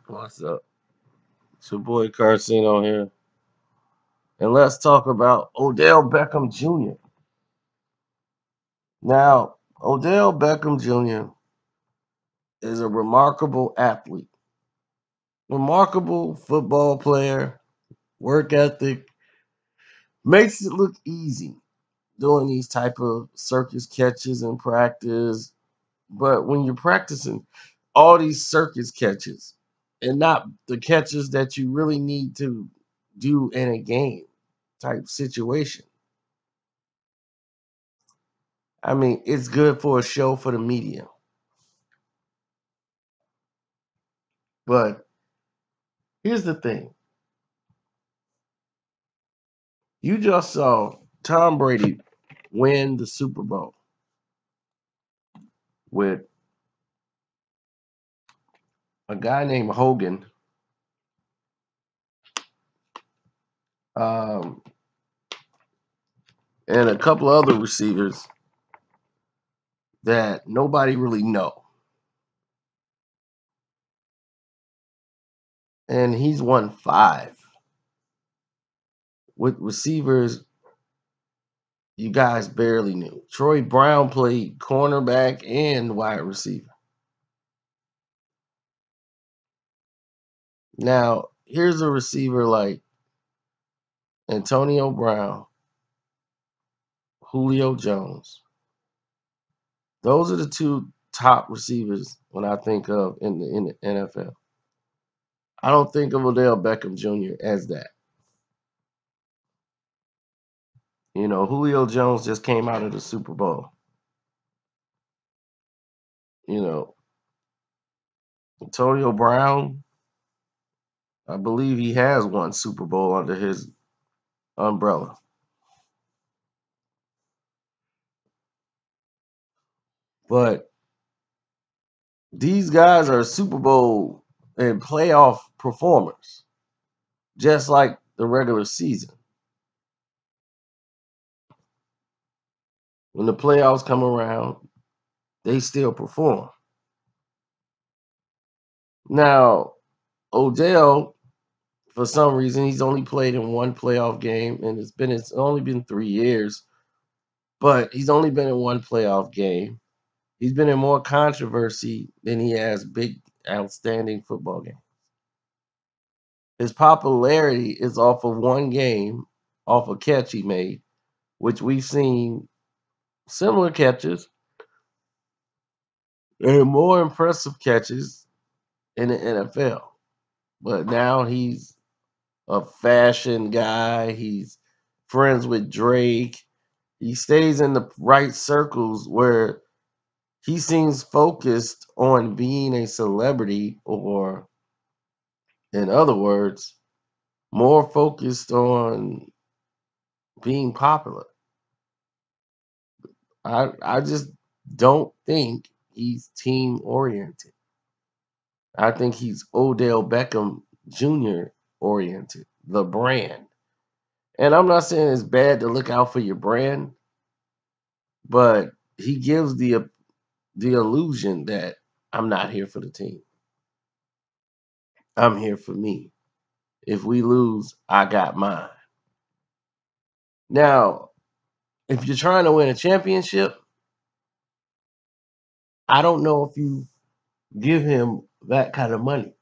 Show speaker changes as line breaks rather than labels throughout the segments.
What's up? It's your boy Carcino here. And let's talk about Odell Beckham Jr. Now, Odell Beckham Jr. is a remarkable athlete, remarkable football player, work ethic, makes it look easy doing these type of circus catches in practice. But when you're practicing all these circus catches and not the catches that you really need to do in a game type situation, I mean, it's good for a show for the media. But here's the thing. You just saw Tom Brady win the Super Bowl with a guy named Hogan, um, and a couple other receivers that nobody really know. And he's won 5 with receivers you guys barely knew. Troy Brown played cornerback and wide receiver. Now, here's a receiver like Antonio Brown, Julio Jones. Those are the 2 top receivers when I think of in the NFL. I don't think of Odell Beckham Jr. as that. You know, Julio Jones just came out of the Super Bowl. You know, Antonio Brown, I believe he has one Super Bowl under his umbrella. But these guys are Super Bowl and playoff performers, just like the regular season. When the playoffs come around, they still perform. Now, Odell, for some reason, he's only played in one playoff game, and it's only been 3 years, but he's only been in one playoff game. He's been in more controversy than he has big, outstanding football games. His popularity is off of one game, off a catch he made, which we've seen similar catches and more impressive catches in the NFL. But now he's a fashion guy. He's friends with Drake. He stays in the right circles where he seems focused on being a celebrity, or in other words, more focused on being popular. I just don't think he's team oriented. I think he's Odell Beckham Jr. oriented, the brand. And I'm not saying it's bad to look out for your brand, but he gives the illusion that I'm not here for the team. I'm here for me. If we lose, I got mine. Now, if you're trying to win a championship, I don't know if you give him that kind of money.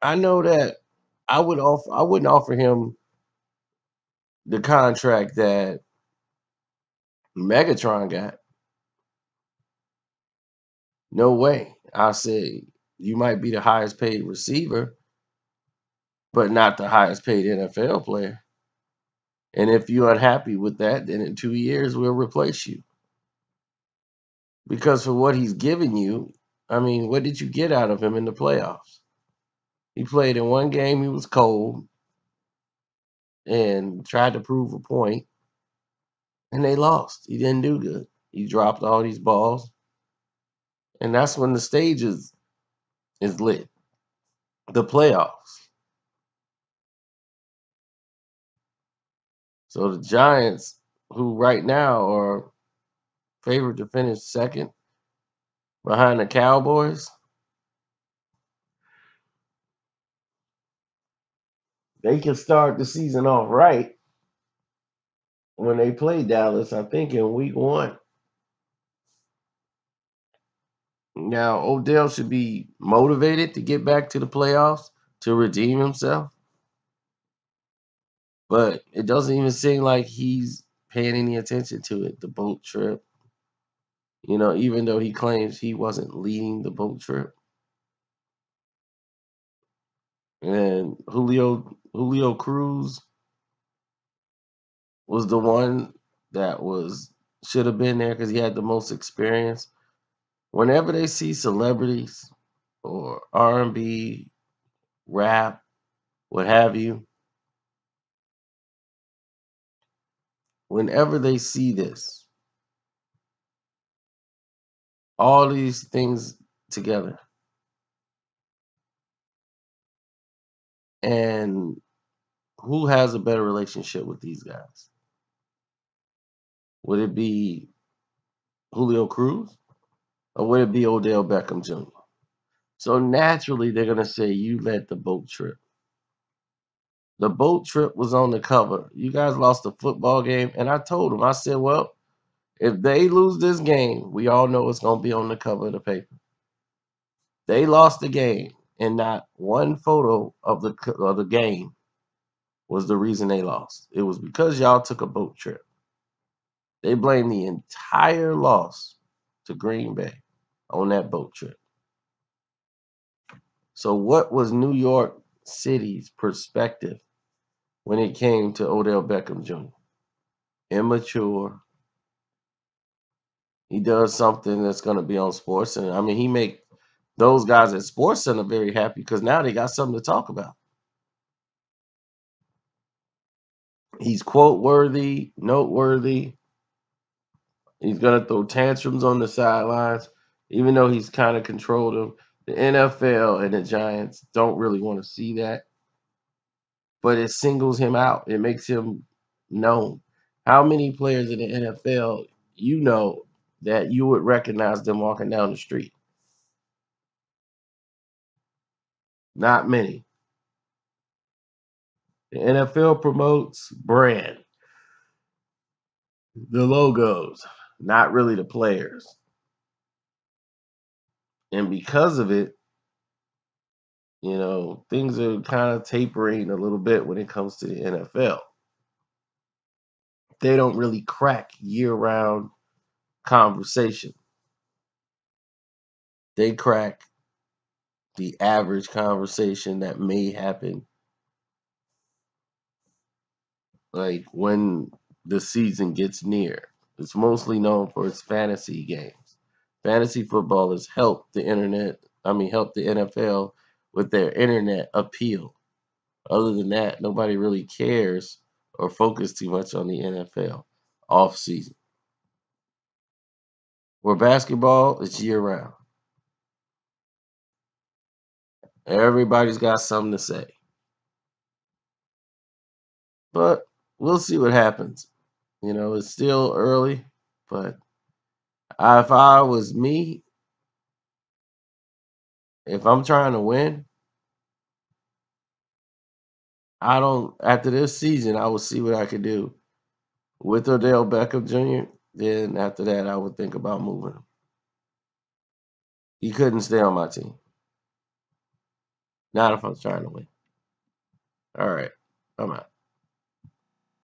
I know that I wouldn't offer him the contract that Megatron got. No way. I say you might be the highest paid receiver, but not the highest paid NFL player. And if you're unhappy with that, then in 2 years we'll replace you. Because for what he's given you, I mean, what did you get out of him in the playoffs? He played in one game, he was cold and tried to prove a point, and they lost. He didn't do good. He dropped all these balls, and that's when the stage is lit. The playoffs. So the Giants, who right now are favored to finish second behind the Cowboys, they can start the season off right when they play Dallas, I think in week 1. Now, Odell should be motivated to get back to the playoffs to redeem himself, but it doesn't even seem like he's paying any attention to it. The boat trip, even though he claims he wasn't leading the boat trip. And Julio Cruz was the one that should have been there because he had the most experience. Whenever they see celebrities or R&B, rap, what have you, whenever they see this, all these things together, and who has a better relationship with these guys? Would it be Julio Cruz or would it be Odell Beckham Jr.? So naturally, they're going to say, you led the boat trip. The boat trip was on the cover. You guys lost the football game. And I told them, I said, well, if they lose this game, we all know it's going to be on the cover of the paper. They lost the game, and not one photo of the game was the reason they lost. It was because y'all took a boat trip. They blamed the entire loss to Green Bay on that boat trip. So what was New York City's perspective when it came to Odell Beckham Jr.? Immature. He does something that's going to be on SportsCenter. I mean, he make those guys at SportsCenter very happy because now they got something to talk about. He's quote worthy, noteworthy. He's going to throw tantrums on the sidelines, even though he's kind of controlled them. The NFL and the Giants don't really want to see that, but it singles him out. It makes him known. How many players in the NFL that you would recognize them walking down the street? Not many. The NFL promotes brand, the logos, not really the players. And because of it, things are kind of tapering a little bit when it comes to the NFL. They don't really crack year-round conversation. They crack the average conversation that may happen like when the season gets near. It's mostly known for its fantasy games. Fantasy football has helped the NFL with their internet appeal. Other than that, nobody really cares or focus too much on the NFL off season. Where basketball, it's year round. Everybody's got something to say. But we'll see what happens. It's still early, but if I was me, if I'm trying to win, after this season, I will see what I could do with Odell Beckham Jr. Then after that, I would think about moving him. He couldn't stay on my team. Not if I'm trying to win. All right. I'm out.